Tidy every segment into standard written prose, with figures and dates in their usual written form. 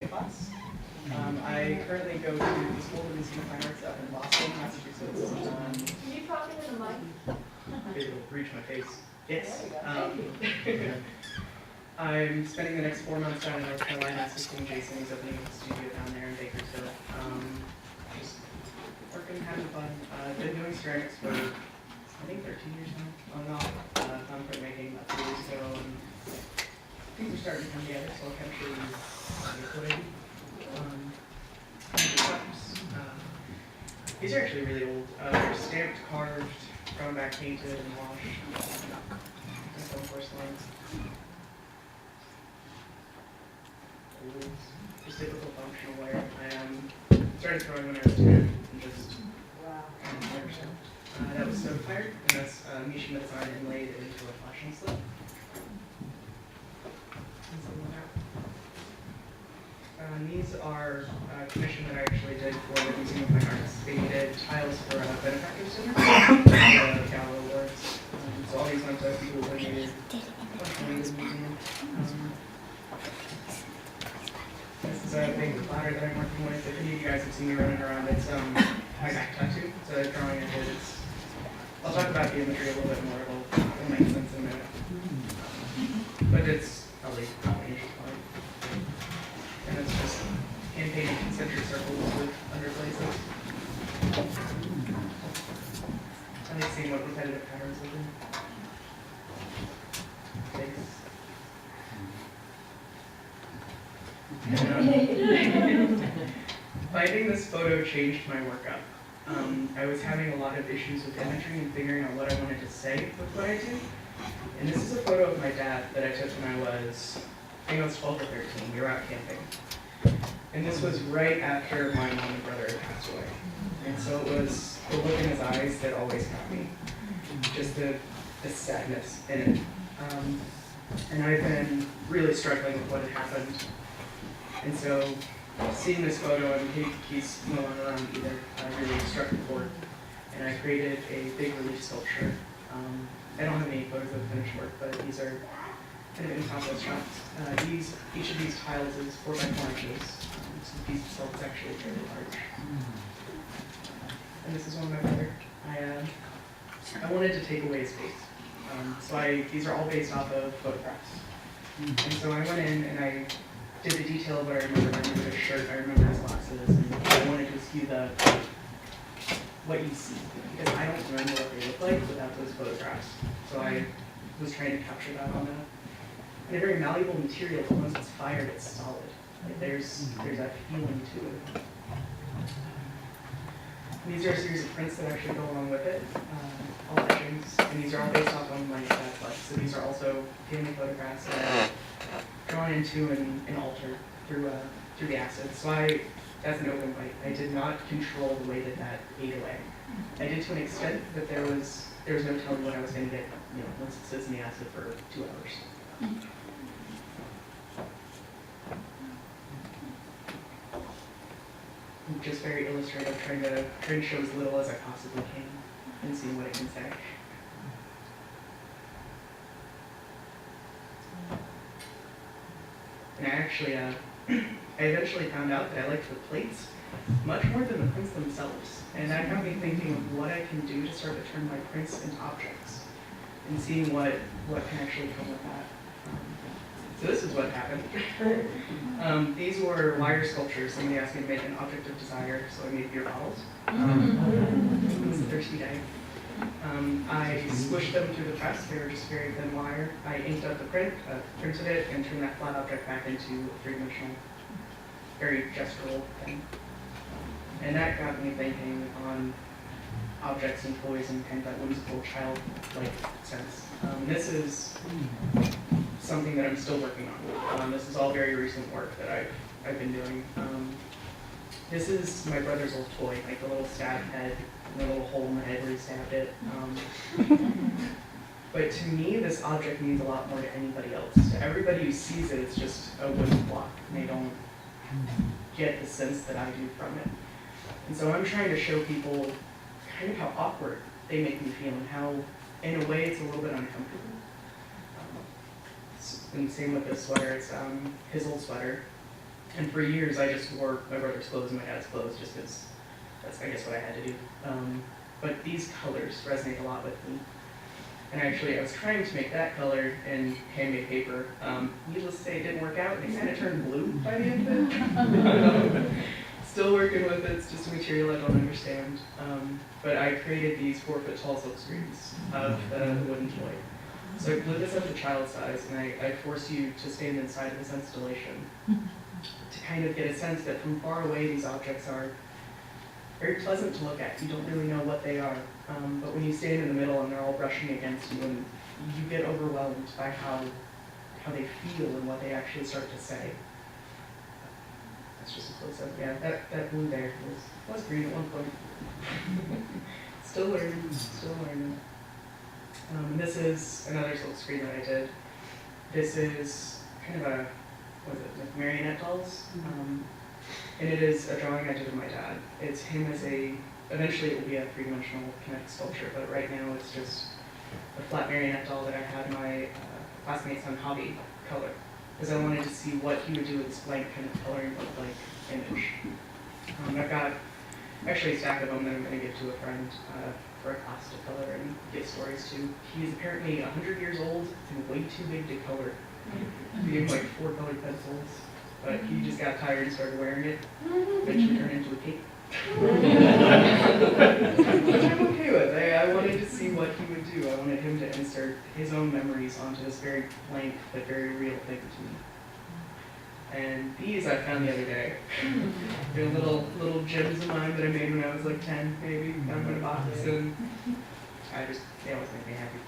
class. I currently go to the School of Museum of Fine Arts up in Boston, Massachusetts. Can you talk into the mic? It'll reach my face. Yes. There you go. Thank you. I'm spending the next 4 months down in North Carolina assisting Jason. He's opening a studio down there in Bakersfield. Just working, having fun. Been doing ceramics for, I think, 13 years now. On and off. Found printmaking about 3 years ago. And things are starting to come together, so I'll kind of show you what I do. These are actually really old. They're stamped, carved, ground back, painted, and washed. Just on porcelain. Just typical functional wear. I started throwing when I was 10 and just never stopped. That was stove fired, and that's Mishima design inlaid into a flashing slip. These are a commission that I actually did for the Museum of Fine Arts. They needed tiles for a benefactor center, the Gala Awards. So all these went to people who donated money to the museum. This is a big platter that I'm working with. If any of you guys have seen me running around, it's my back tattoo. It's a drawing I did. I'll talk about the imagery a little bit more. It'll make sense in a minute. But it's probably not an issue. And it's just hand-painted concentric circles with underglazes. I like seeing what repetitive patterns will do. Finding this photo changed my workup. I was having a lot of issues with imagery and figuring out what I wanted to say with what I do. And this is a photo of my dad that I took when I think I was 12 or 13. We were out camping. And this was right after my mom and brother had passed away. And so it was the look in his eyes that always got me. Just the sadness in it. And I've been really struggling with what had happened. And so seeing this photo, and he's no longer around either, really struck a chord. And I created a big relief sculpture. I don't have any photos of finished work, but these are kind of in compost shots. Each of these tiles is 4 by 4 inches. So the piece itself is actually fairly large. And this is one of my brother. I wanted to take away space. These are all based off of photographs. And so I went in and I did the detail of what I remember. I remember his shirt, I remember his glasses, and I wanted to see what you see. Because I don't remember what they look like without those photographs. So I was trying to capture that on and a very malleable material, but once it's fired, it's solid. Like there's that feeling to it. And these are a series of prints that actually go along with it, all etchings, and these are all based off on my dad's life. So these are also family photographs that are drawn into and altered through the acid. So as an open white, I did not control the way that ate away. I did to an extent that there was no telling what I was going to get, once it sits in the acid for 2 hours. I'm just very illustrative, trying to show as little as I possibly can and see what it can say. And I eventually found out that I liked the plates much more than the prints themselves. And that got me thinking of what I can do to start to turn my prints into objects and seeing what can actually come with that. So this is what happened. These were wire sculptures. Somebody asked me to make an object of desire, so I made beer bottles. It was a thirsty day. I squished them through the press. They were just very thin wire. I inked up the print, printed it, and turned that flat object back into a three-dimensional, very gestural thing. And that got me thinking on objects and toys and kind of that whimsical childlike sense. This is something that I'm still working on. This is all very recent work that I've been doing. This is my brother's old toy, like the little stab head, and the little hole in the head where he stabbed it. But to me, this object means a lot more to anybody else. To everybody who sees it, it's just a wooden block, and they don't get the sense that I do from it. And so I'm trying to show people kind of how awkward they make me feel, and how, in a way, it's a little bit uncomfortable. And same with this sweater. It's his old sweater. And for years, I just wore my brother's clothes and my dad's clothes just because that's, I guess, what I had to do. But these colors resonate a lot with me. And actually, I was trying to make that color in handmade paper. Needless to say, it didn't work out, and it kind of turned blue by the end of it. Still working with it, it's just a material I don't understand. But I created these 4-foot tall silk screens of the wooden toy. So I glued this up to child size, and I forced you to stand inside of this installation to kind of get a sense that from far away these objects are very pleasant to look at. You don't really know what they are. But when you stand in the middle and they're all brushing against you, and you get overwhelmed by how they feel and what they actually start to say. That's just a close-up. Yeah, that blue there was green at one point. Still learning, still learning. And this is another silk screen that I did. This is kind of a, what is it, like marionette dolls? And it is a drawing I did of my dad. It's him as eventually it will be a three-dimensional kinetic sculpture, but right now it's just a flat marionette doll that I had my classmates on hobby color, because I wanted to see what he would do with this blank kind of coloring book like image. I've got actually a stack of them that I'm going to give to a friend for a class to color and give stories to. He's apparently 100 years old and way too big to color. We gave him like 4 colored pencils, but he just got tired and started wearing it. Eventually turned into a cape. Which I'm okay with. I wanted to see what he would do. I wanted him to insert his own memories onto this very blank but very real thing to me. And these I found the other day. They're little gems of mine that I made when I was like 10, maybe. Found them in a box, and they always make me happy.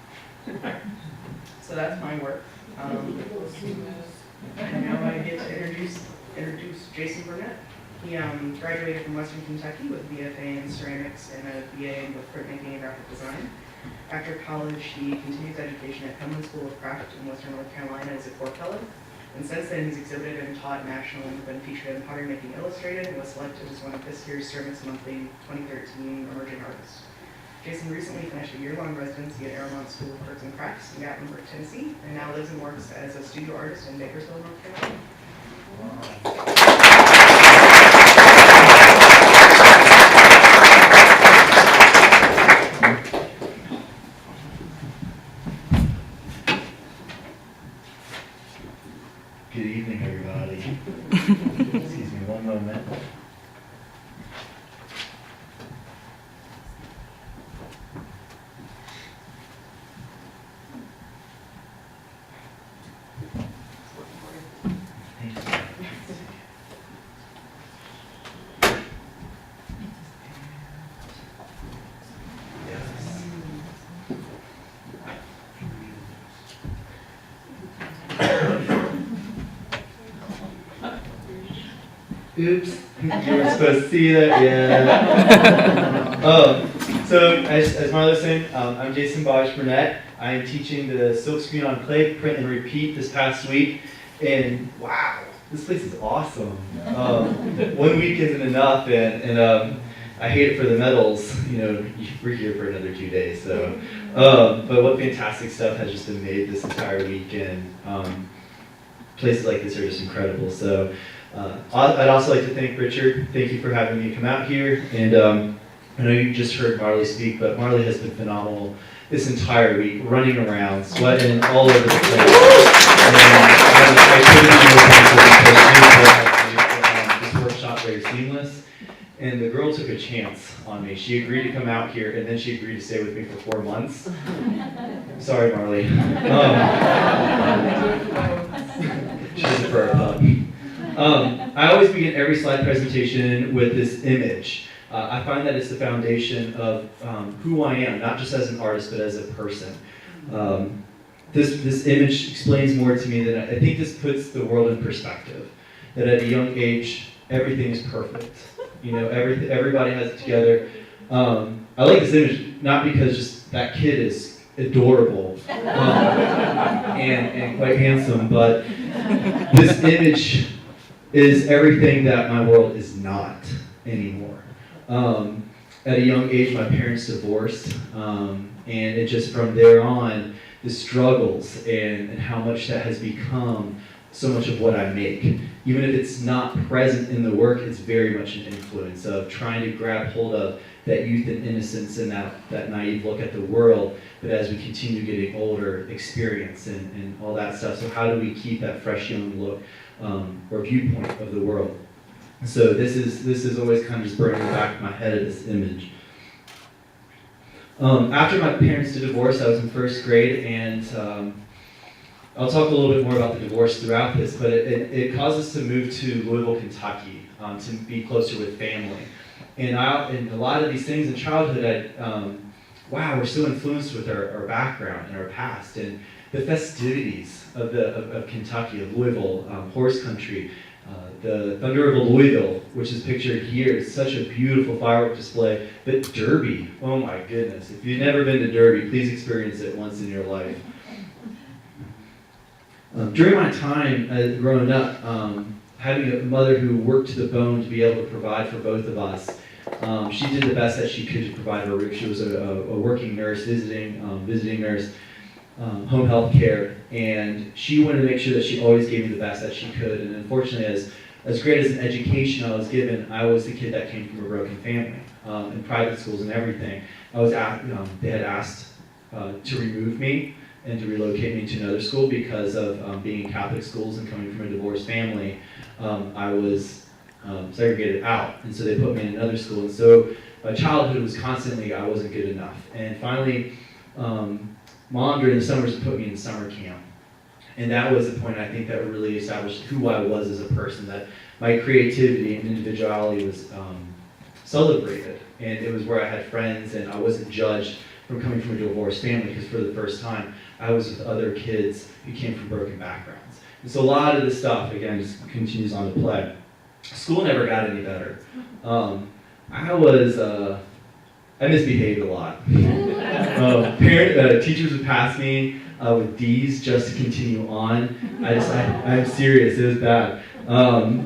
So that's my work. And now I get to introduce Jason Burnett. He graduated from Western Kentucky with a BFA in ceramics and a BA in both printmaking and graphic design. After college, he continued his education at Penland School of Craft in Western North Carolina as a core fellow. And since then, he's exhibited and taught nationally and been featured in Pottery Making Illustrated and was selected as one of this year's Ceramics Monthly 2013 Emerging Artists. Jason recently finished a year-long residency at Aramont School of Arts and Crafts in Gatlinburg, Tennessee, and now lives and works as a studio artist in Bakersfield, North Carolina. Good evening, everybody. Excuse me one moment. Thank you. Oops, you were supposed to see that, yeah. So as Marla was saying, I'm Jason Burnett. I am teaching the silkscreen on clay, print and repeat this past week. And wow, this place is awesome. 1 week isn't enough, and I hate it for the medals. You know, we're here for another 2 days. So, but what fantastic stuff has just been made this entire week, and places like this are just incredible. So. I'd also like to thank Richard. Thank you for having me come out here. And I know you just heard Marley speak, but Marley has been phenomenal this entire week, running around, sweating all over the place. And I couldn't do this workshop very seamless. And the girl took a chance on me. She agreed to come out here, and then she agreed to stay with me for 4 months. Sorry, Marley. She's a for our pup. I always begin every slide presentation with this image. I find that it's the foundation of who I am, not just as an artist, but as a person. This image explains more to me than I think this puts the world in perspective. That at a young age, everything is perfect. You know, everybody has it together. I like this image not because just that kid is adorable and quite handsome, but this image is everything that my world is not anymore. At a young age, my parents divorced, and it just from there on, the struggles and how much that has become so much of what I make. Even if it's not present in the work, it's very much an influence of trying to grab hold of that youth and innocence and that naive look at the world, but as we continue getting older, experience and all that stuff. So how do we keep that fresh young look or viewpoint of the world? So this is always kind of just burning in the back of my head of this image. After my parents did divorce, I was in first grade, and I'll talk a little bit more about the divorce throughout this, but it caused us to move to Louisville, Kentucky, to be closer with family. And a lot of these things in childhood, we're so influenced with our background and our past, and the festivities of Kentucky, of Louisville, horse country, the Thunder of Louisville, which is pictured here, is such a beautiful firework display. But Derby, oh my goodness, if you've never been to Derby, please experience it once in your life. During my time growing up, having a mother who worked to the bone to be able to provide for both of us, she did the best that she could to provide her. She was a working nurse, visiting nurse, home health care, and she wanted to make sure that she always gave me the best that she could. And unfortunately, as great as an education I was given, I was the kid that came from a broken family, in private schools and everything. They had asked to remove me and to relocate me to another school because of being in Catholic schools and coming from a divorced family. I was segregated out, and so they put me in another school. And so my childhood was constantly, I wasn't good enough. And finally, Mom during the summers put me in summer camp. And that was the point, I think, that really established who I was as a person, that my creativity and individuality was celebrated. And it was where I had friends, and I wasn't judged from coming from a divorced family, because for the first time, I was with other kids who came from broken backgrounds. And so a lot of this stuff, again, just continues on to play. School never got any better. I misbehaved a lot. Teachers would pass me with D's just to continue on. I'm serious, it was bad.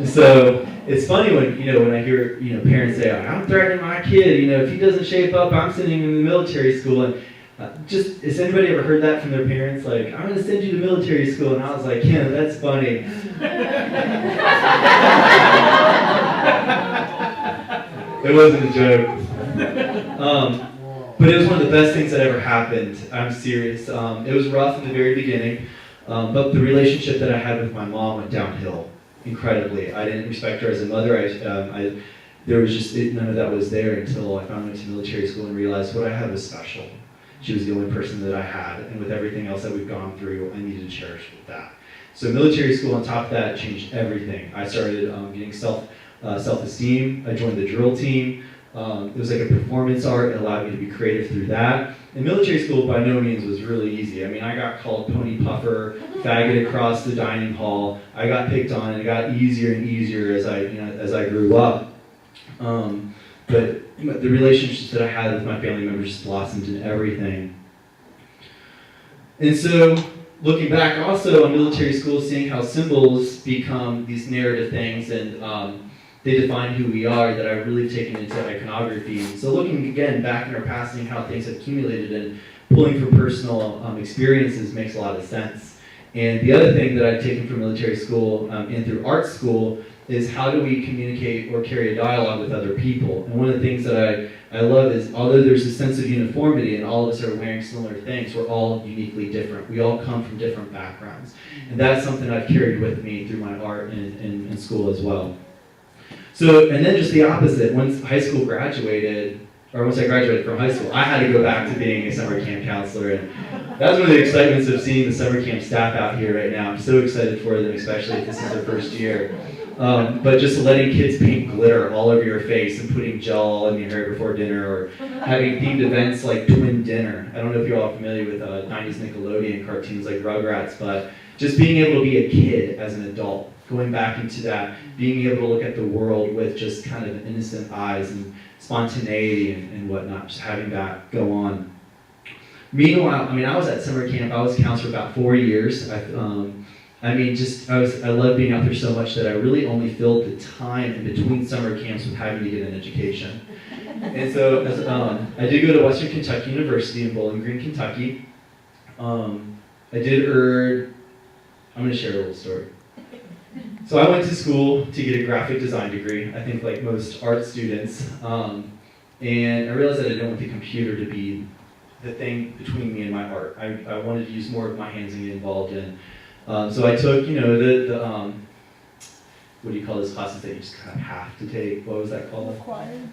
So it's funny when I hear parents say, I'm threatening my kid, if he doesn't shape up, I'm sending him to military school. And has anybody ever heard that from their parents? Like, I'm going to send you to military school. And I was like, yeah, that's funny. It wasn't a joke. But it was one of the best things that ever happened. I'm serious. It was rough in the very beginning, but the relationship that I had with my mom went downhill incredibly. I didn't respect her as a mother. There was just none of that was there until I finally went to military school and realized what I had was special. She was the only person that I had, and with everything else that we've gone through, I needed to cherish with that. So military school on top of that changed everything. I started getting self-esteem. I joined the drill team. It was like a performance art. It allowed me to be creative through that. And military school by no means was really easy. I mean, I got called pony puffer, faggot across the dining hall. I got picked on, and it got easier and easier as I grew up. But the relationships that I had with my family members just blossomed in everything. And so, looking back also on military school, seeing how symbols become these narrative things, and they define who we are, that I've really taken into iconography. And so looking again back in our past and how things have accumulated and pulling from personal experiences makes a lot of sense. And the other thing that I've taken from military school and through art school is how do we communicate or carry a dialogue with other people. And one of the things that I love is, although there's a sense of uniformity and all of us are wearing similar things, we're all uniquely different. We all come from different backgrounds. And that's something I've carried with me through my art in school as well. So, and then just the opposite, once I graduated from high school, I had to go back to being a summer camp counselor, and that was one of the excitements of seeing the summer camp staff out here right now. I'm so excited for them, especially if this is their first year. But just letting kids paint glitter all over your face and putting gel all in your hair before dinner, or having themed events like Twin Dinner. I don't know if you're all familiar with 90s Nickelodeon cartoons like Rugrats, but just being able to be a kid as an adult, going back into that, being able to look at the world with just kind of innocent eyes and spontaneity and whatnot, just having that go on. Meanwhile, I was at summer camp. I was a counselor for about 4 years. I loved being out there so much that I really only filled the time in between summer camps with having to get an education. And so I did go to Western Kentucky University in Bowling Green, Kentucky. I'm going to share a little story. So I went to school to get a graphic design degree, I think like most art students, and I realized that I didn't want the computer to be the thing between me and my art. I wanted to use more of my hands and get involved in. So I took, the what do you call those classes that you just kind of have to take? What was that called? Required.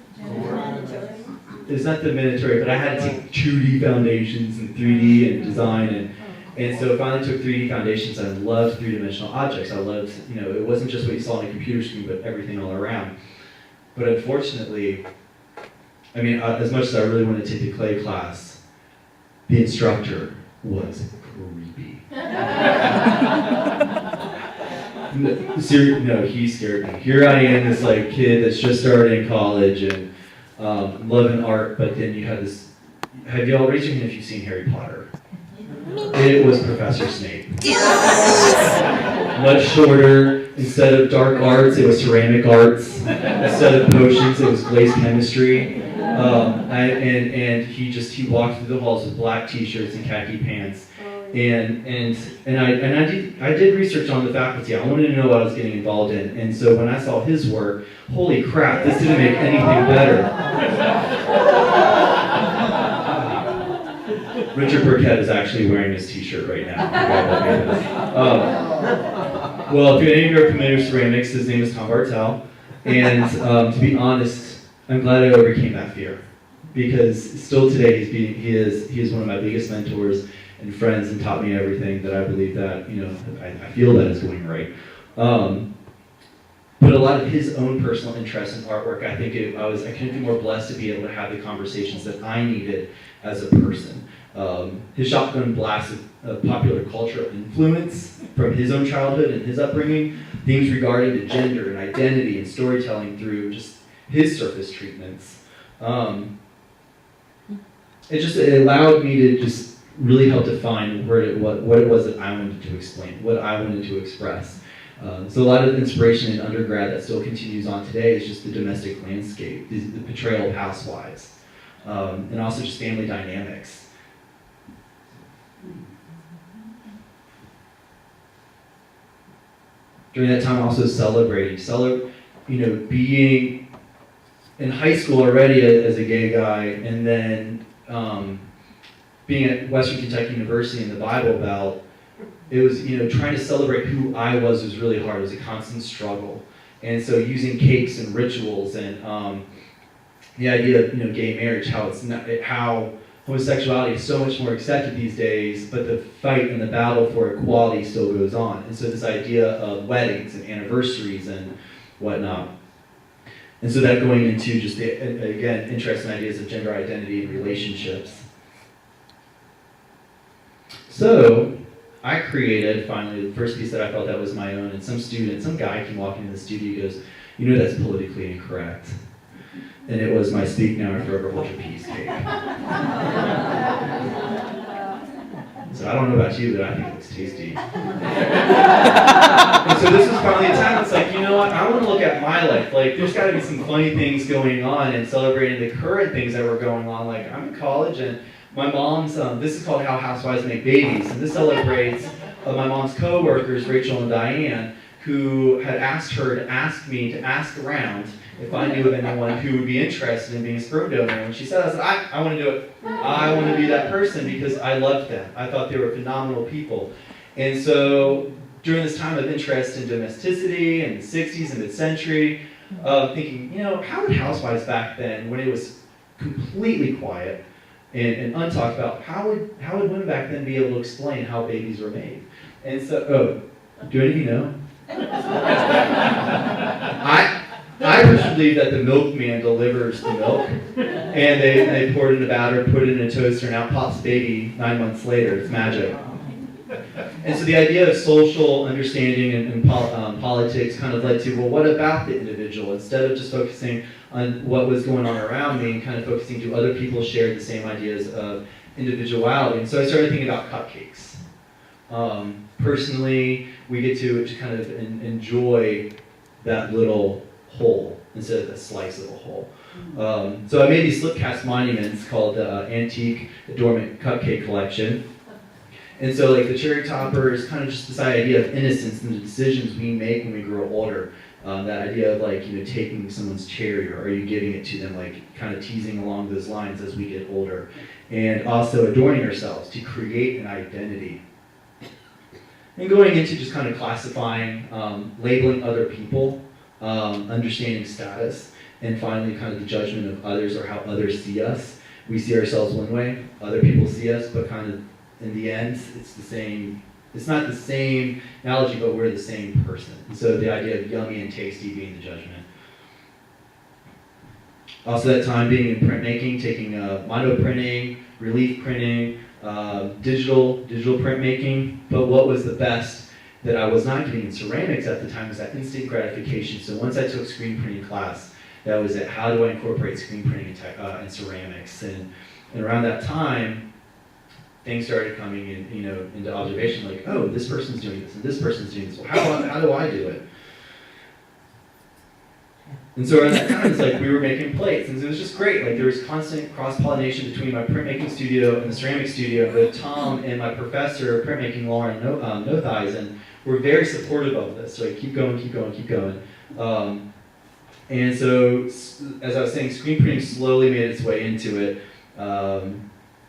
It's not the mandatory, but I had to take 2D foundations and 3D and design, and so I finally took 3D foundations, and I loved three-dimensional objects. I loved, it wasn't just what you saw on a computer screen, but everything all around. But unfortunately, as much as I really wanted to take the clay class, the instructor was creepy. No, he scared me. Here I am, this kid that's just started in college and loving art, but then you have this. Have y'all raised your hand if you've seen Harry Potter? It was Professor Snape. Much shorter. Instead of dark arts, it was ceramic arts. Instead of potions, it was glazed chemistry. And he walked through the halls with black T-shirts and khaki pants. And I did research on the faculty. I wanted to know what I was getting involved in. And so when I saw his work, holy crap, this didn't make anything better. Richard Burkett is actually wearing his T-shirt right now. Well, if any of you are familiar with ceramics, his name is Tom Bartel. And to be honest, I'm glad I overcame that fear, because still today he is one of my biggest mentors and friends, and taught me everything that I believe that I feel that is going right. But a lot of his own personal interest in artwork, I couldn't be more blessed to be able to have the conversations that I needed as a person. His shotgun blast of popular cultural influence from his own childhood and his upbringing, themes regarding to gender and identity and storytelling through just his surface treatments. It allowed me to just really help define what it was that I wanted to explain, what I wanted to express. So a lot of inspiration in undergrad that still continues on today is just the domestic landscape, the portrayal of housewives, and also just family dynamics. During that time, also being in high school already as a gay guy, and then being at Western Kentucky University in the Bible Belt, it was, trying to celebrate who I was really hard. It was a constant struggle. And so using cakes and rituals and the idea of, gay marriage, how homosexuality is so much more accepted these days, but the fight and the battle for equality still goes on. And so this idea of weddings and anniversaries and whatnot. And so that going into just again, interesting ideas of gender identity and relationships. So I created, finally, the first piece that I felt that was my own, and some guy came walking into the studio and goes, that's politically incorrect. And it was my Speak Now or Forever Hold Your Peace cake. So I don't know about you, but I think it looks tasty. And so this was finally a time it's like, what, I want to look at my life. There's got to be some funny things going on and celebrating the current things that were going on. I'm in college and my mom's, this is called How Housewives Make Babies, and this celebrates my mom's co-workers, Rachel and Diane, who had asked her to ask around if I knew of anyone who would be interested in being a sperm donor. And when she said, I said, I want to do it. I want to be that person because I loved them. I thought they were phenomenal people. And so during this time of interest in domesticity in the 60s and mid-century, thinking, how would housewives back then, when it was completely quiet and untalked about, how would women back then be able to explain how babies were made? And so, do any of you know? I personally believe that the milkman delivers the milk, and they pour it in a batter, put it in a toaster, and out pops baby 9 months later. It's magic. And so the idea of social understanding and politics kind of led to, well, what about the individual? Instead of just focusing on what was going on around me and kind of focusing to other people shared the same ideas of individuality. And so I started thinking about cupcakes. Personally, we get to kind of enjoy that little whole instead of a slice of a whole. So I made these slip cast monuments called the Antique Adornment Cupcake Collection. And so like the cherry topper is kind of just this idea of innocence and the decisions we make when we grow older. That idea of like, taking someone's cherry, or are you giving it to them, like kind of teasing along those lines as we get older. And also adorning ourselves to create an identity. And going into just kind of classifying, labeling other people, understanding status, and finally kind of the judgment of others or how others see us. We see ourselves one way, other people see us, but kind of in the end, it's the same. It's not the same analogy, but we're the same person. And so the idea of yummy and tasty being the judgment. Also that time being in printmaking, taking mono printing, relief printing, digital printmaking. But what was the best that I was not getting in ceramics at the time was that instant gratification. So once I took screen printing class, that was it. How do I incorporate screen printing in ceramics? And around that time, things started coming in, into observation. Like, oh, this person's doing this, and this person's doing this. Well, how do I do it? And so around that time, it's like we were making plates, and it was just great. Like there was constant cross-pollination between my printmaking studio and the ceramic studio. But Tom and my professor of printmaking, Lauren Nothizen, were very supportive of this. So like, keep going. And so, as I was saying, screen printing slowly made its way into it.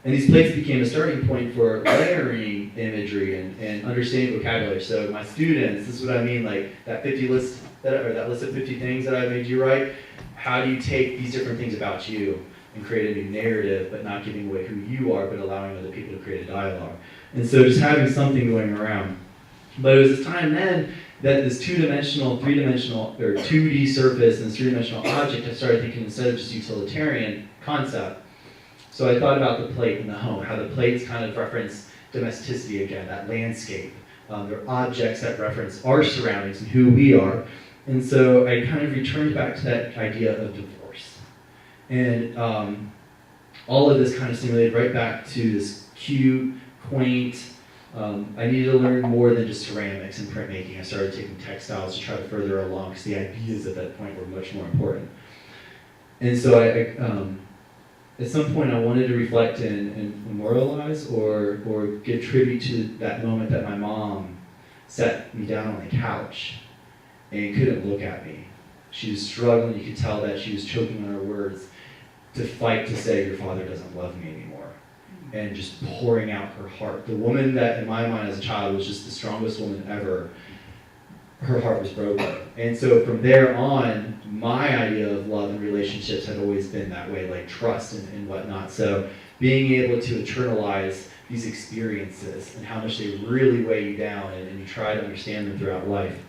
And these plates became a starting point for layering imagery and understanding vocabulary. So my students, this is what I mean, like that 50 list, that list of 50 things that I made you write. How do you take these different things about you and create a new narrative, but not giving away who you are, but allowing other people to create a dialogue? And so just having something going around. But it was this time then that this two-dimensional, three-dimensional, or 2D surface and this three-dimensional object, I started thinking instead of just utilitarian concept. So I thought about the plate in the home, how the plates kind of reference domesticity again, that landscape. They're objects that reference our surroundings and who we are. And so I kind of returned back to that idea of divorce. And all of this kind of stimulated right back to this cute, quaint, I needed to learn more than just ceramics and printmaking. I started taking textiles to try to further along because the ideas at that point were much more important. And so at some point I wanted to reflect and memorialize or give tribute to that moment that my mom sat me down on the couch and couldn't look at me. She was struggling, you could tell that she was choking on her words to fight to say, your father doesn't love me anymore. And just pouring out her heart. The woman that in my mind as a child was just the strongest woman ever, her heart was broken. And so from there on, my idea of love and relationships had always been that way, like trust and whatnot. So being able to internalize these experiences and how much they really weigh you down and you try to understand them throughout life.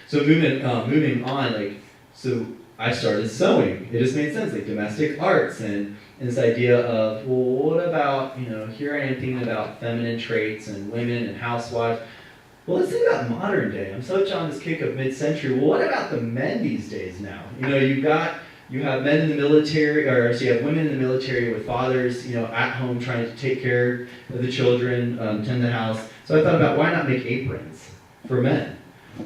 So moving on, so I started sewing. It just made sense, like domestic arts and this idea of, well, what about, here I am thinking about feminine traits and women and housewives. Well, let's think about modern day. I'm such on this kick of mid-century. Well, what about the men these days now? You have men in the military, or so you have women in the military with fathers, at home trying to take care of the children, tend the house. So I thought about why not make aprons for men?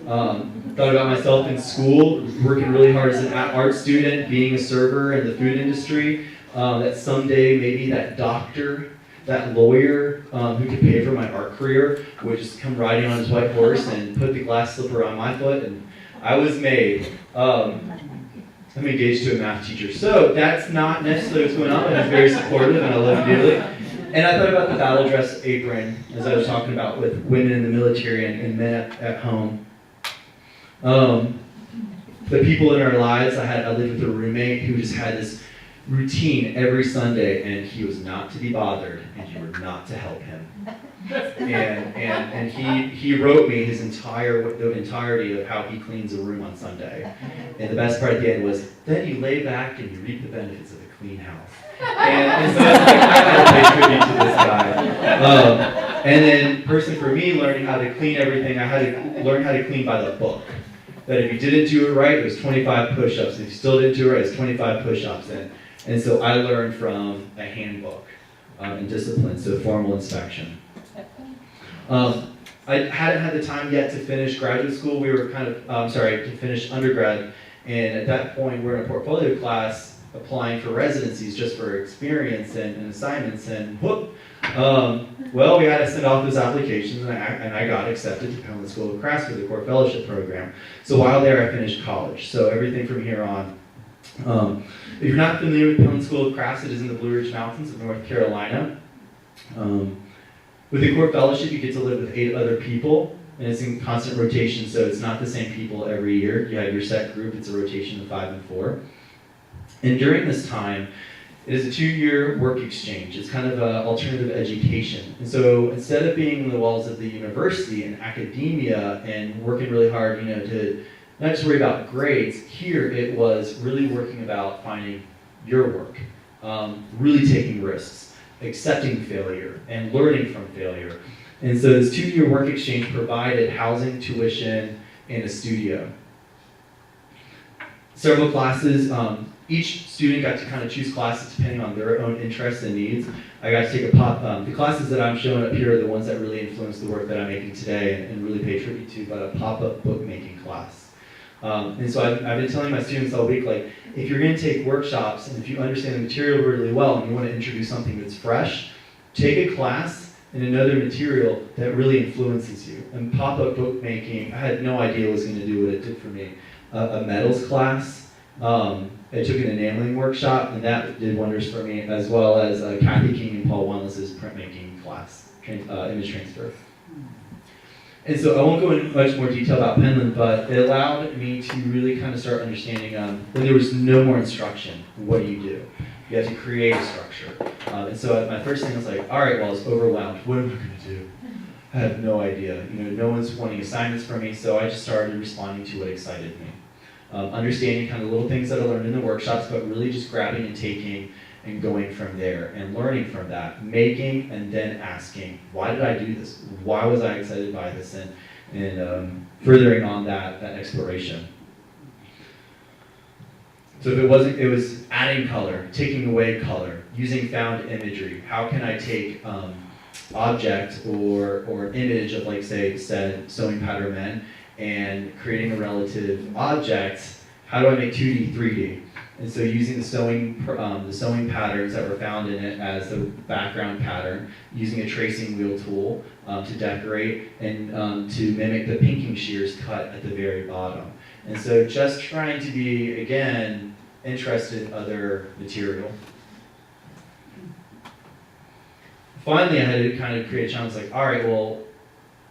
Thought about myself in school, working really hard as an art student, being a server in the food industry, that someday maybe that doctor, that lawyer who could pay for my art career would just come riding on his white horse and put the glass slipper on my foot, and I was made. I'm engaged to a math teacher, so that's not necessarily what's going on, but he's very supportive and I love him dearly. And I thought about the battle dress apron, as I was talking about with women in the military and men at home. The people in our lives, I lived with a roommate who just had this routine every Sunday, and he was not to be bothered, and you were not to help him. And he wrote me the entirety of how he cleans a room on Sunday. And the best part at the end was, then you lay back and you reap the benefits of a clean house. And so I had to pay tribute to this guy. And then person for me, learning how to clean everything, I had to learn how to clean by the book. That if you didn't do it right, it was 25 push-ups. If you still didn't do it right, it's 25 push-ups. And so I learned from a handbook and discipline, so formal inspection. I hadn't had the time yet to finish graduate school. We were to finish undergrad. And at that point, we're in a portfolio class applying for residencies just for experience and assignments, and whoop. Well, we had to send off those applications, and I got accepted to Penland School of Crafts for the Core Fellowship Program. So while there, I finished college. So everything from here on. If you're not familiar with Penland School of Crafts, it is in the Blue Ridge Mountains of North Carolina. With the Core Fellowship, you get to live with 8 other people, and it's in constant rotation, so it's not the same people every year. You have your set group, it's a rotation of 5 and 4. And during this time, it is a 2-year work exchange. It's kind of an alternative education. And so instead of being in the walls of the university and academia and working really hard, to not just worry about grades, here it was really working about finding your work, really taking risks, accepting failure, and learning from failure. And so this 2-year work exchange provided housing, tuition, and a studio. Several classes, each student got to kind of choose classes depending on their own interests and needs. I got to take the classes that I'm showing up here are the ones that really influence the work that I'm making today and really pay tribute to, but a pop-up bookmaking class. And so I've been telling my students all week, like, if you're going to take workshops and if you understand the material really well and you want to introduce something that's fresh, take a class in another material that really influences you. And pop-up bookmaking, I had no idea it was going to do what it did for me. A metals class, I took an enameling workshop, and that did wonders for me, as well as Kathy King and Paul Wanless's printmaking class, image transfer. And so I won't go into much more detail about Penland, but it allowed me to really kind of start understanding when there was no more instruction, what do? You have to create a structure. And so my first thing was like, all right, well, I was overwhelmed. What am I going to do? I have no idea. No one's wanting assignments from me, so I just started responding to what excited me. Understanding kind of little things that I learned in the workshops, but really just grabbing and taking and going from there and learning from that, making and then asking, why did I do this? Why was I excited by this? And furthering on that exploration. So if it wasn't, it was adding color, taking away color, using found imagery. How can I take object or image of, like, say, said sewing pattern men and creating a relative object? How do I make 2D, 3D? And so using the sewing patterns that were found in it as the background pattern, using a tracing wheel tool to decorate and to mimic the pinking shears cut at the very bottom. And so just trying to be, again, interested in other material. Finally, I had to kind of create a challenge, like, all right, well,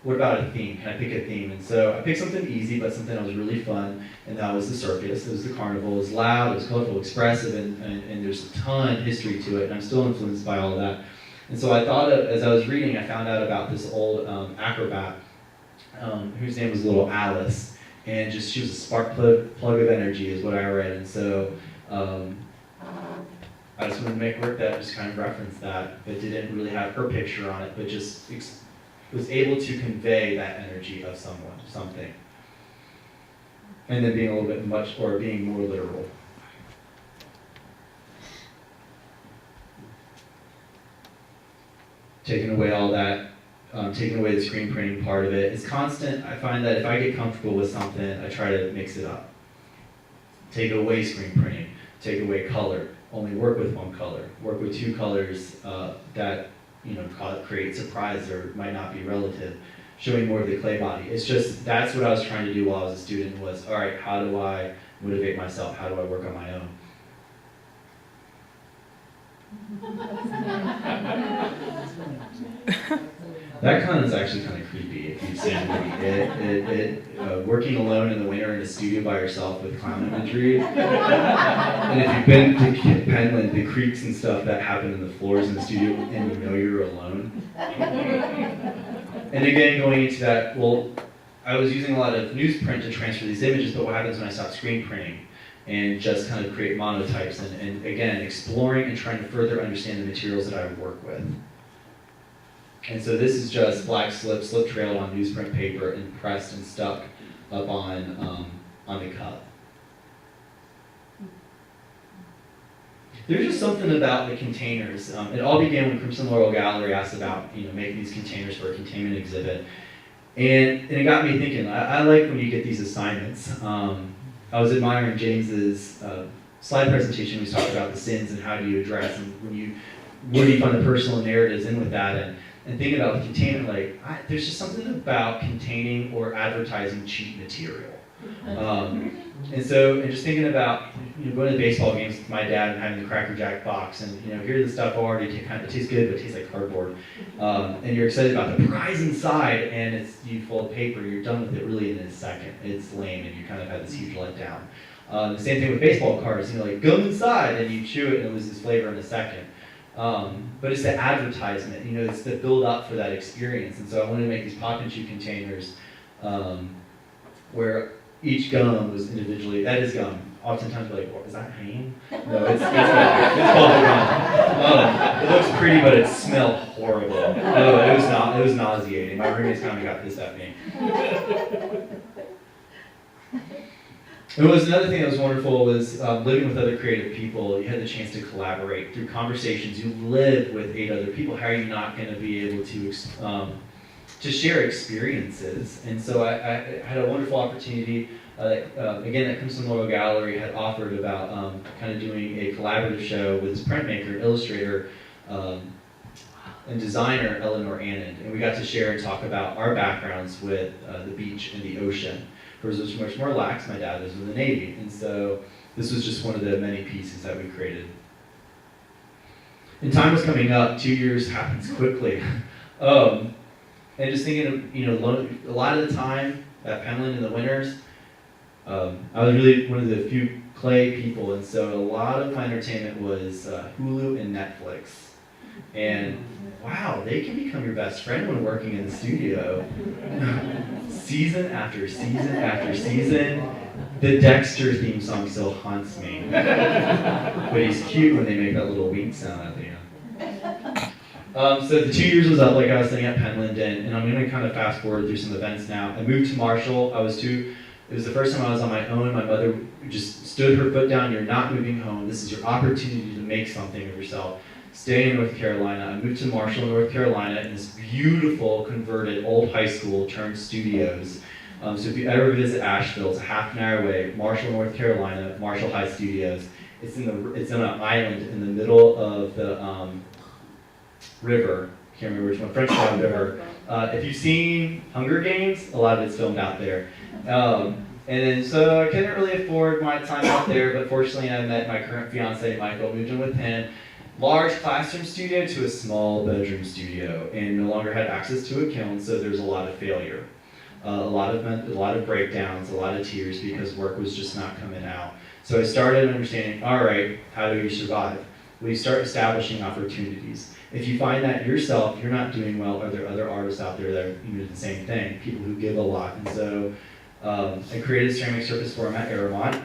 what about a theme? Can I pick a theme? And so I picked something easy, but something that was really fun, and that was the circus. It was the carnival. It was loud, it was colorful, expressive, and there's a ton of history to it, and I'm still influenced by all of that. And so I thought, as I was reading, I found out about this old acrobat whose name was Little Alice, and she was a spark plug of energy is what I read. And so I just wanted to make work that just kind of referenced that, but didn't really have her picture on it, but just was able to convey that energy of someone, something. And then being a little bit being more literal. Taking away all that, taking away the screen printing part of it. It's constant. I find that if I get comfortable with something, I try to mix it up. Take away screen printing, take away color, only work with one color, work with 2 colors that create surprise or might not be relative, showing more of the clay body. It's just, that's what I was trying to do while I was a student was, all right, how do I motivate myself? How do I work on my own? That kind is actually kind of creepy if you've seen the movie. Working alone in the winter in a studio by yourself with clown imagery. And if you've been to Penland, the creaks and stuff that happen in the floors in the studio, and you know you're alone. And again, going into that, well, I was using a lot of newsprint to transfer these images, but what happens when I stop screen printing and just kind of create monotypes and again, exploring and trying to further understand the materials that I work with. And so this is just black slip trailed on newsprint paper and pressed and stuck up on the cup. There's just something about the containers. It all began when Crimson Laurel Gallery asked about making these containers for a containment exhibit. And it got me thinking, I like when you get these assignments. I was admiring James's slide presentation, we talked about the sins and how do you address, and where do you find the personal narratives in with that, and thinking about containment, there's just something about containing or advertising cheap material. And just thinking about going to baseball games with my dad and having the Cracker Jack box, and here's the stuff already it tastes good, but it tastes like cardboard. And you're excited about the prize inside, and you fold paper, you're done with it really in a second. It's lame, and you kind of have this huge letdown. The same thing with baseball cards, gum inside, and you chew it and it loses flavor in a second. But it's the advertisement, it's the build up for that experience. And so I wanted to make these pop and chew containers where each gum was individually, that is gum. Oftentimes we're like, what, is that hanging? No, it's gum. It's bubble gum. It looks pretty, but it smelled horrible. No, it was nauseating. My roommates kind of got pissed at me. It was another thing that was wonderful was living with other creative people. You had the chance to collaborate through conversations. You live with 8 other people. How are you not going to be able to share experiences? And so I had a wonderful opportunity. Again, that comes from Loyal Gallery had offered about kind of doing a collaborative show with his printmaker, illustrator, and designer Eleanor Anand. And we got to share and talk about our backgrounds with the beach and the ocean. Hers was much more lax. My dad was in the Navy, and so this was just one of the many pieces that we created. And time was coming up. 2 years happens quickly, and just thinking of a lot of the time at Penland in the winters, I was really one of the few clay people, and so a lot of my entertainment was Hulu and Netflix. And wow, they can become your best friend when working in the studio. Season after season after season, the Dexter theme song still haunts me. But he's cute when they make that little wink sound at the end. So the 2 years was up, like I was saying, at Penland, and I'm going to kind of fast forward through some events now. I moved to Marshall. It was the first time I was on my own. My mother just stood her foot down. You're not moving home. This is your opportunity to make something of yourself. Stay in North Carolina. I moved to Marshall, North Carolina, in this beautiful converted old high school turned studios. So if you ever visit Asheville, it's a half an hour away. Marshall, North Carolina, Marshall High Studios. It's on an island in the middle of the river. Can't remember which one. French Broad River. If you've seen Hunger Games, a lot of it's filmed out there. And then so I couldn't really afford my time out there, but fortunately I met my current fiance, Michael, moved in with him. Large classroom studio to a small bedroom studio, and no longer had access to a kiln, so there's a lot of failure. A lot of breakdowns, a lot of tears because work was just not coming out. So I started understanding, all right, how do you survive? Well, you start establishing opportunities. If you find that yourself, you're not doing well, are there other artists out there that are doing the same thing, people who give a lot? And so I created a ceramic surface format, Aramont,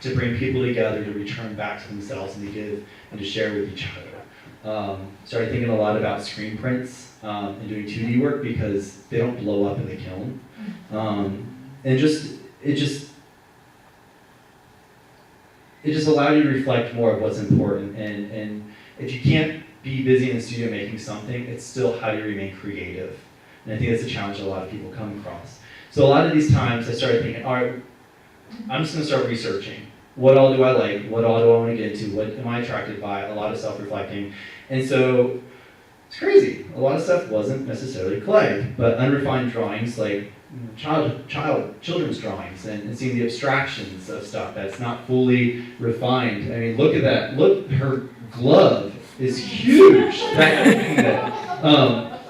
to bring people together to return back to themselves and to give and to share with each other. Started thinking a lot about screen prints and doing 2D work because they don't blow up in the kiln. It just allowed you to reflect more of what's important. And if you can't be busy in the studio making something, it's still how do you remain creative. And I think that's a challenge a lot of people come across. So a lot of these times I started thinking, all right, I'm just going to start researching. What all do I like? What all do I want to get into? What am I attracted by? A lot of self-reflecting. And so it's crazy. A lot of stuff wasn't necessarily clay, but unrefined drawings like children's drawings and seeing the abstractions of stuff that's not fully refined. I mean, look at that. Look, her glove is huge.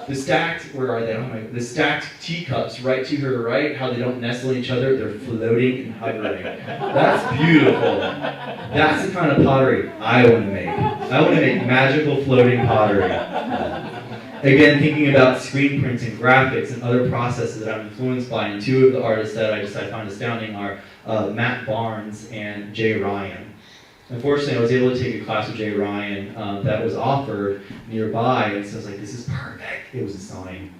The stacked, where are they? Oh my, the stacked teacups right to her right, how they don't nestle in each other, they're floating and hovering. That's beautiful. That's the kind of pottery I want to make. I want to make magical floating pottery. Again, thinking about screen printing, graphics, and other processes that I'm influenced by, and two of the artists that I find astounding are Matt Barnes and Jay Ryan. Unfortunately, I was able to take a class with Jay Ryan that was offered nearby, and so I was like, this is perfect. It was a sign.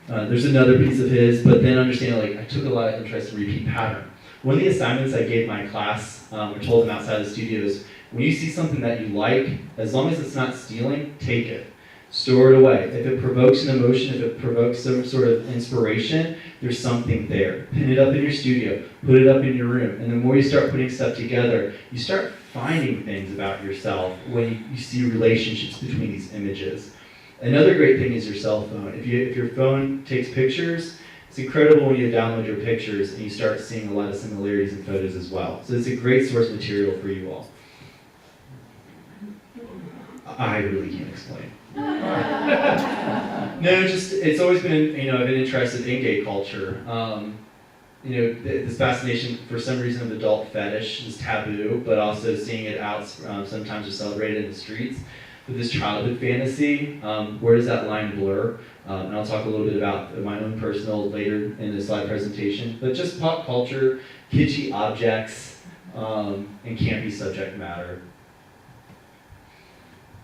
There's another piece of his, but then understanding, I took a lot of interest in repeat pattern. One of the assignments I gave my class, or told them outside of the studio, is when you see something that you like, as long as it's not stealing, take it. Store it away. If it provokes an emotion, if it provokes some sort of inspiration, there's something there. Pin it up in your studio, put it up in your room, and the more you start putting stuff together, you start finding things about yourself when you see relationships between these images. Another great thing is your cell phone. If your phone takes pictures, it's incredible when you download your pictures and you start seeing a lot of similarities in photos as well. So it's a great source material for you all. I really can't explain. No, just it's always been, I've been interested in gay culture. This fascination for some reason of adult fetish is taboo, but also seeing it out sometimes are celebrated in the streets. But this childhood fantasy, where does that line blur? And I'll talk a little bit about my own personal later in the slide presentation. But just pop culture, kitschy objects, and campy subject matter.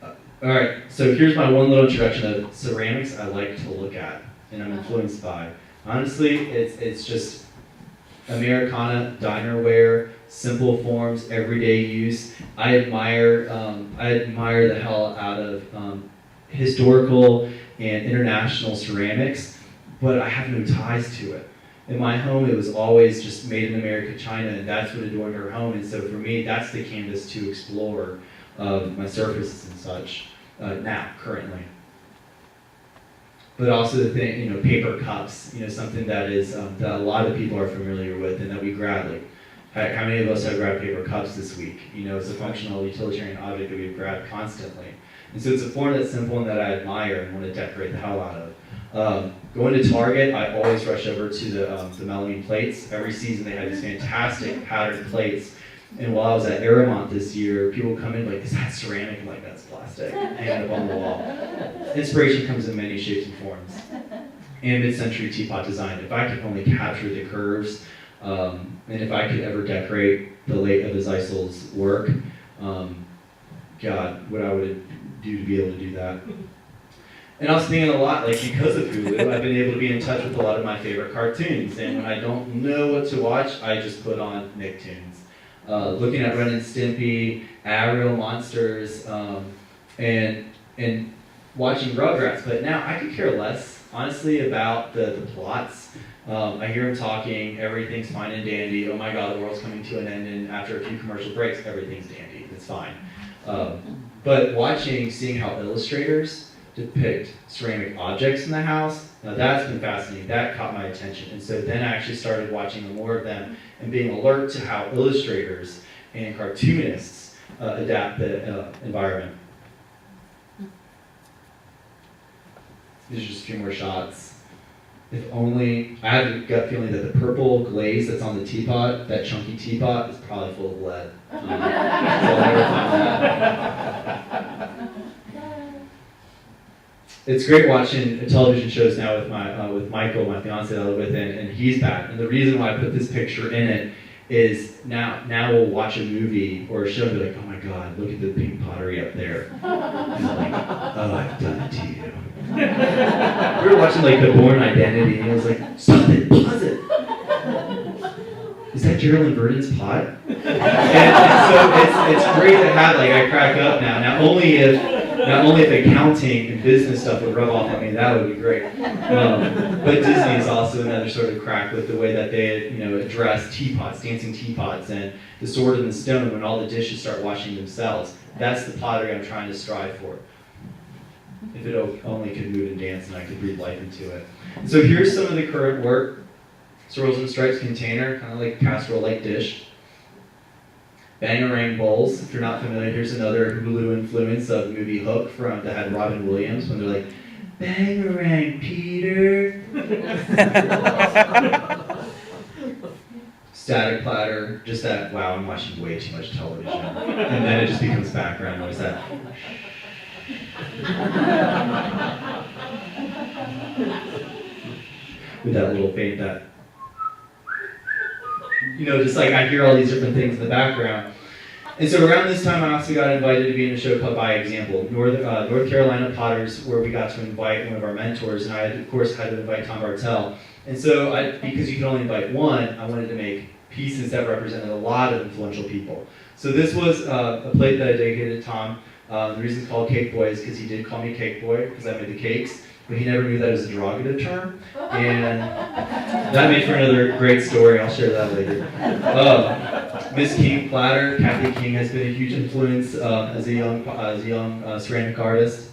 All right, so here's my one little introduction of ceramics I like to look at and I'm influenced by. Honestly, it's just Americana dinerware, simple forms, everyday use. I admire the hell out of historical and international ceramics, but I have no ties to it. In my home, it was always just made in America, China, and that's what adorned our home. And so for me, that's the canvas to explore my surfaces and such. Now, currently. But also the thing, paper cups, something that is that a lot of people are familiar with and that we grab. Like, how many of us have grabbed paper cups this week? It's a functional utilitarian object that we've grabbed constantly. And so it's a form that's simple and that I admire and want to decorate the hell out of. Going to Target, I always rush over to the melamine plates. Every season they have these fantastic patterned plates. And while I was at Aramont this year, people come in like, is that ceramic? I'm like, that's plastic. Hang it up on the wall. Inspiration comes in many shapes and forms. And mid-century teapot design. If I could only capture the curves, and if I could ever decorate the late of Zeisel's work, God, what I would do to be able to do that. And I was thinking a lot, because of Hulu, I've been able to be in touch with a lot of my favorite cartoons. And when I don't know what to watch, I just put on Nicktoons. Looking at Ren and Stimpy, Ariel Monsters, and watching Rugrats. But now I could care less, honestly, about the plots. I hear them talking, everything's fine and dandy. Oh my God, the world's coming to an end, and after a few commercial breaks, everything's dandy. It's fine. But seeing how illustrators depict ceramic objects in the house, now that's been fascinating. That caught my attention. And so then I actually started watching more of them and being alert to how illustrators and cartoonists adapt the environment. These are just a few more shots. If only, I have a gut feeling that the purple glaze that's on the teapot, that chunky teapot, is probably full of lead. So I'll never find that. It's great watching television shows now with Michael, my fiance that I live with, and he's back. And the reason why I put this picture in it is now we'll watch a movie or a show and be like, oh my God, look at the pink pottery up there. And I'm like, oh, I've done it to you. We were watching The Bourne Identity, and I was like, stop it, pause it. Is that Geraldine Verdon's pot? And so it's great to have, I crack up now. Not only if accounting and business stuff would rub off on me, that would be great. But Disney is also another sort of crack with the way that they, address teapots, dancing teapots, and the sword and the stone when all the dishes start washing themselves. That's the pottery I'm trying to strive for. If it only could move and dance and I could breathe life into it. So here's some of the current work. Swirls and Stripes container, kind of like casserole-like dish. Bangarang bowls, if you're not familiar, here's another Hulu influence of the movie Hook that had Robin Williams when they're like, Bangarang, Peter. Static platter, just that, wow, I'm watching way too much television. And then it just becomes background noise. That. With that little faint, that. Just I hear all these different things in the background. And so around this time, I also got invited to be in a show called By Example, North Carolina Potters, where we got to invite one of our mentors, and I, of course, had to invite Tom Bartel. And so, because you can only invite one, I wanted to make pieces that represented a lot of influential people. So this was a plate that I dedicated to Tom. The reason it's called Cake Boy is because he did call me Cake Boy because I made the cakes, but he never knew that as a derogative term. And that made for another great story. I'll share that later. Miss King Platter, Kathy King, has been a huge influence as a young ceramic artist.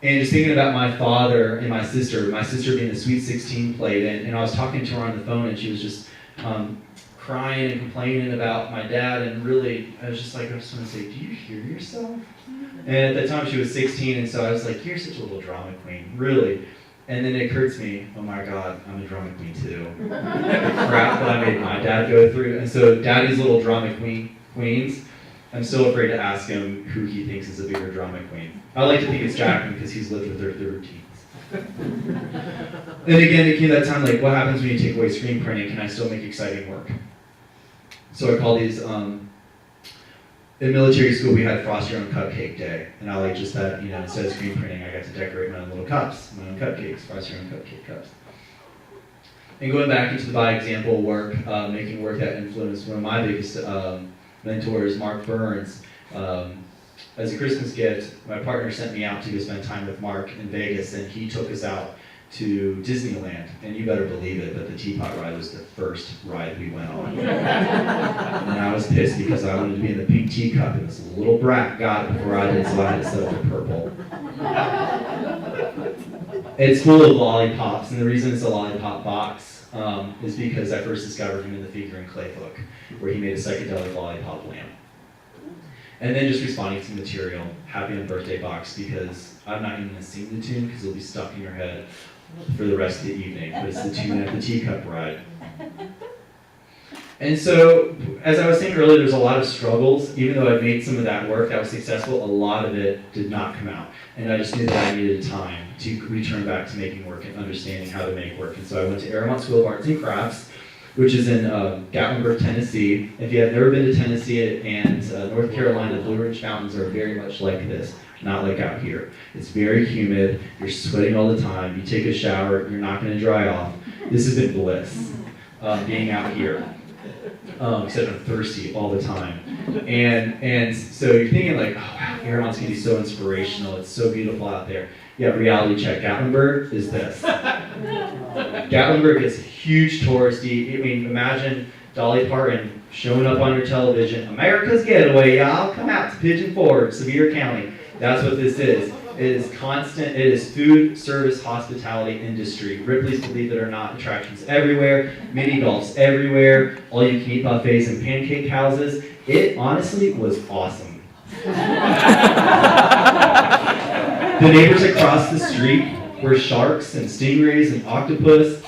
And just thinking about my father and my sister being the Sweet 16 played, and I was talking to her on the phone, and she was just crying and complaining about my dad, and really, I was just like, I just want to say, do you hear yourself? And at that time, she was 16, and so I was like, you're such a little drama queen, really. And then it occurred to me, oh my God, I'm a drama queen too. The crap that I made my dad go through. And so Daddy's little drama queens, I'm still afraid to ask him who he thinks is a bigger drama queen. I like to think it's Jacqueline because he's lived with her through routines. And again, it came that time, like, what happens when you take away screen printing? Can I still make exciting work? So I call these, in military school, we had Frost Your Own Cupcake Day. And I like just that, instead of screen printing, I got to decorate my own little cups, my own cupcakes, Frost Your Own Cupcake cups. And going back into the by example work, making work that influenced one of my biggest mentors, Mark Burns. As a Christmas gift, my partner sent me out to go spend time with Mark in Vegas, and he took us out to Disneyland. And you better believe it, but the teapot ride was the first ride we went on. And I was pissed because I wanted to be in the pink teacup, and this little brat got it before I did, so I had to settle for purple. It's full of lollipops, and the reason it's a lollipop box is because I first discovered him in the Figure and Clay book, where he made a psychedelic lollipop lamp. And then just responding to material, Happy on Birthday box, because I'm not even going to sing the tune because it'll be stuck in your head for the rest of the evening, but it's the tune at the teacup ride. And so, as I was saying earlier, there's a lot of struggles. Even though I've made some of that work that was successful, a lot of it did not come out. And I just knew that I needed time to return back to making work and understanding how to make work. And so I went to Aramont School of Arts and Crafts, which is in Gatlinburg, Tennessee. If you have never been to Tennessee and North Carolina, the Blue Ridge Mountains are very much like this, not like out here. It's very humid, you're sweating all the time, you take a shower, you're not gonna dry off. This has been bliss, being out here. Except I'm thirsty all the time. And so you're thinking like, oh wow, Aramont's gonna be so inspirational, it's so beautiful out there. Yeah, reality check, Gatlinburg is this. Gatlinburg is huge touristy. I mean, imagine Dolly Parton showing up on your television, America's Getaway, y'all, come out to Pigeon Forge, Sevier County. That's what this is. It is constant, it is food, service, hospitality industry. Ripley's, believe it or not, attractions everywhere, mini golfs everywhere, all you can eat buffets and pancake houses. It honestly was awesome. The neighbors across the street were sharks and stingrays and octopus.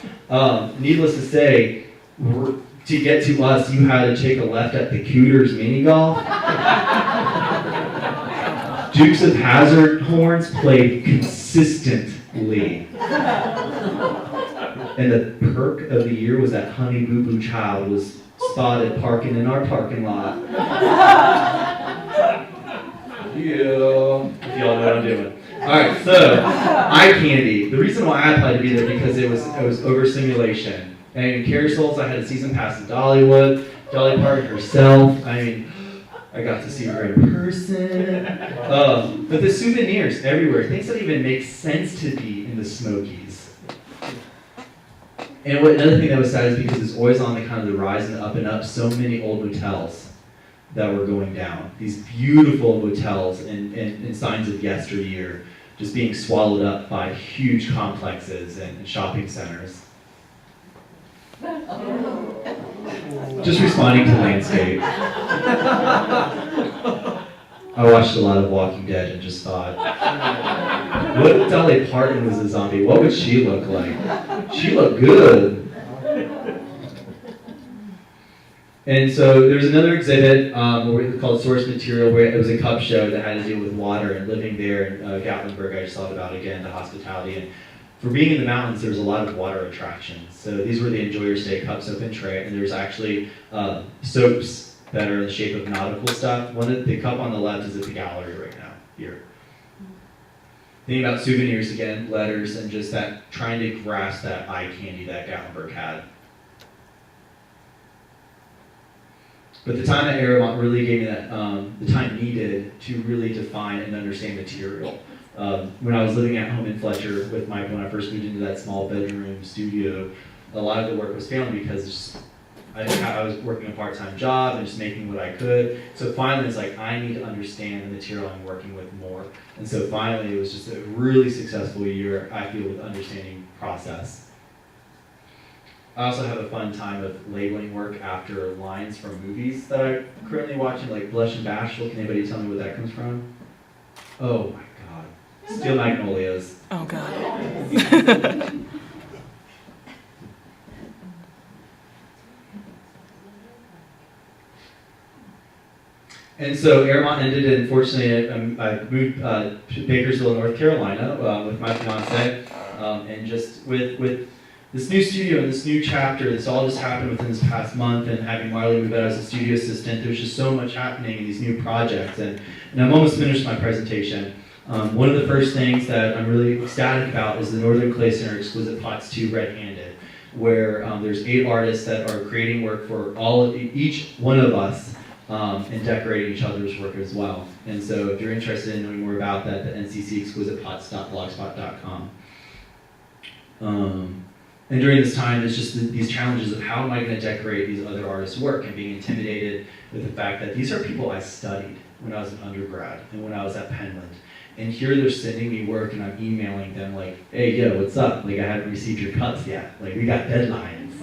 Needless to say, to get to us, you had to take a left at the Cooters mini golf. Dukes of Hazzard horns played consistently. And the perk of the year was that Honey Boo Boo Child was spotted parking in our parking lot. Yeah, if y'all know what I'm doing. Alright, so, eye candy. The reason why I applied to be there because it was overstimulation. And in Carousels, I had a season pass in Dollywood. Dolly Parton herself, I mean, I got to see her in person. But the souvenirs everywhere, things that even make sense to be in the Smokies. And another thing that was sad is because it's always on the kind of the rise and up and up, so many old hotels that were going down. These beautiful hotels and signs of yesteryear just being swallowed up by huge complexes and shopping centers. Just responding to landscape. I watched a lot of Walking Dead and just thought, what if Dolly Parton was a zombie? What would she look like? She looked good. And so there's another exhibit called Source Material, where it was a cup show that had to do with water and living there in Gatlinburg. I just thought about, again, the hospitality. And for being in the mountains, there's a lot of water attractions. So these were the Enjoy Your Stay cup, soap, and tray. And there's actually soaps that are in the shape of nautical stuff. The cup on the left is at the gallery right now, here. Thinking about souvenirs again, letters, and just that, trying to grasp that eye candy that Gatlinburg had. But the time at Aramont really gave me that, the time needed to really define and understand material. When I was living at home in Fletcher with Mike, when I first moved into that small bedroom studio, a lot of the work was failing because I was working a part-time job and just making what I could. So finally it's like, I need to understand the material I'm working with more. And so finally it was just a really successful year, I feel, with understanding process. I also have a fun time of labeling work after lines from movies that I'm currently watching, like Blush and Bashful. Can anybody tell me where that comes from? Oh my God. Steel Magnolias. Oh God. And so Aramont ended, and fortunately I moved to Bakersville, North Carolina with my fiance. And just with this new studio and this new chapter, this all just happened within this past month, and having Marley move out as a studio assistant, there's just so much happening in these new projects. And I'm almost finished my presentation. One of the first things that I'm really ecstatic about is the Northern Clay Center Exquisite Pots 2 Red-Handed, where there's 8 artists that are creating work for each one of us, and decorating each other's work as well. And so if you're interested in knowing more about that, the nccexquisitepots.blogspot.com. And during this time, there's just these challenges of how am I going to decorate these other artists' work, and being intimidated with the fact that these are people I studied when I was an undergrad and when I was at Penland. And here they're sending me work and I'm emailing them like, hey, yo, what's up? Like, I haven't received your cuts yet. Like, we got deadlines.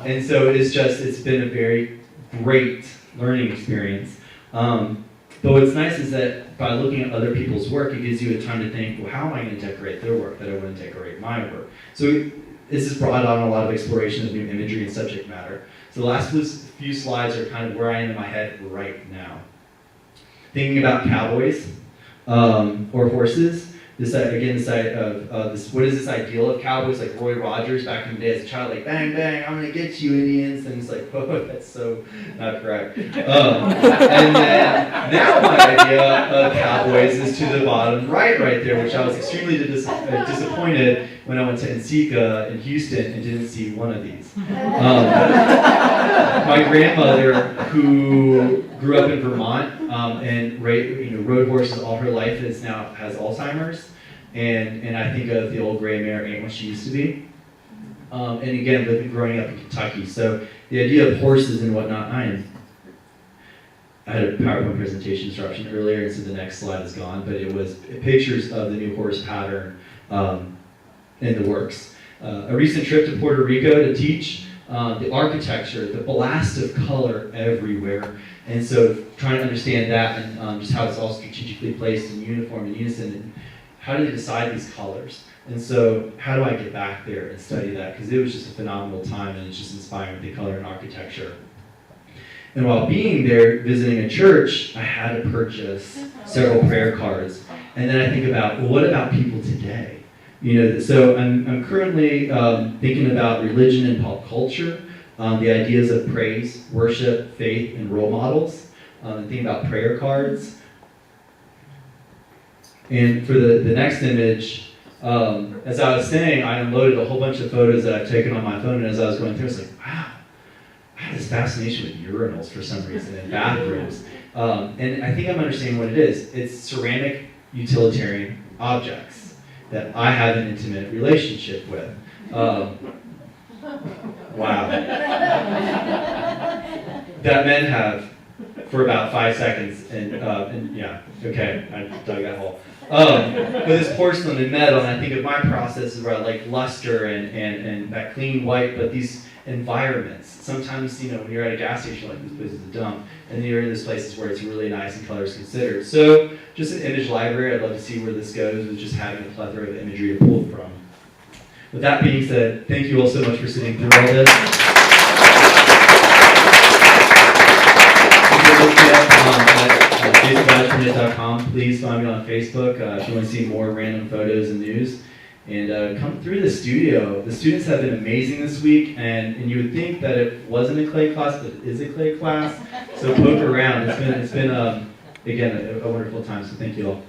and so it's been a very great learning experience. But what's nice is that by looking at other people's work, it gives you a time to think, well, how am I going to decorate their work that I want to decorate my work? So this has brought on a lot of exploration of new imagery and subject matter. So the last few slides are kind of where I am in my head right now. Thinking about cowboys or horses. This idea of what is this ideal of cowboys, like Roy Rogers back in the day as a child, like bang bang, I'm gonna get you Indians, and it's like, oh, that's so not correct. And then now my idea of cowboys is to the bottom right there, which I was extremely disappointed when I went to NCCA in Houston and didn't see one of these. My grandmother, who grew up in Vermont and rode horses all her life, now has Alzheimer's, and I think of the old gray mare ain't what she used to be. And again, growing up in Kentucky, so the idea of horses and whatnot, I had a PowerPoint presentation disruption earlier, and so the next slide is gone, but it was pictures of the new horse pattern in the works. A recent trip to Puerto Rico to teach. The architecture, the blast of color everywhere, and so trying to understand that and just how it's all strategically placed in uniform and unison, and how do they decide these colors? And so how do I get back there and study that? Because it was just a phenomenal time, and it's just inspiring, the color and architecture. And while being there, visiting a church, I had to purchase several prayer cards. And then I think about, well, what about people today? So I'm currently thinking about religion and pop culture, the ideas of praise, worship, faith, and role models, and thinking about prayer cards. And for the next image, as I was saying, I unloaded a whole bunch of photos that I've taken on my phone, and as I was going through, I was like, wow, I had this fascination with urinals for some reason, and bathrooms. And I think I'm understanding what it is. It's ceramic utilitarian objects that I have an intimate relationship with. Wow. That men have for about 5 seconds, and yeah, okay, I dug that hole. But this porcelain and metal, and I think of my processes where I like luster and that clean white, but these environments. Sometimes, when you're at a gas station, you're like, this place is a dump, and then you're in these places where it's really nice and color is considered. So, just an image library, I'd love to see where this goes with just having a plethora of imagery to pull from. With that being said, thank you all so much for sitting through all this. JasonBurnett.com. Please find me on Facebook if you want to see more random photos and news. And come through the studio. The students have been amazing this week, and you would think that it wasn't a clay class, but it is a clay class. So poke around. It's been again, a wonderful time, so thank you all.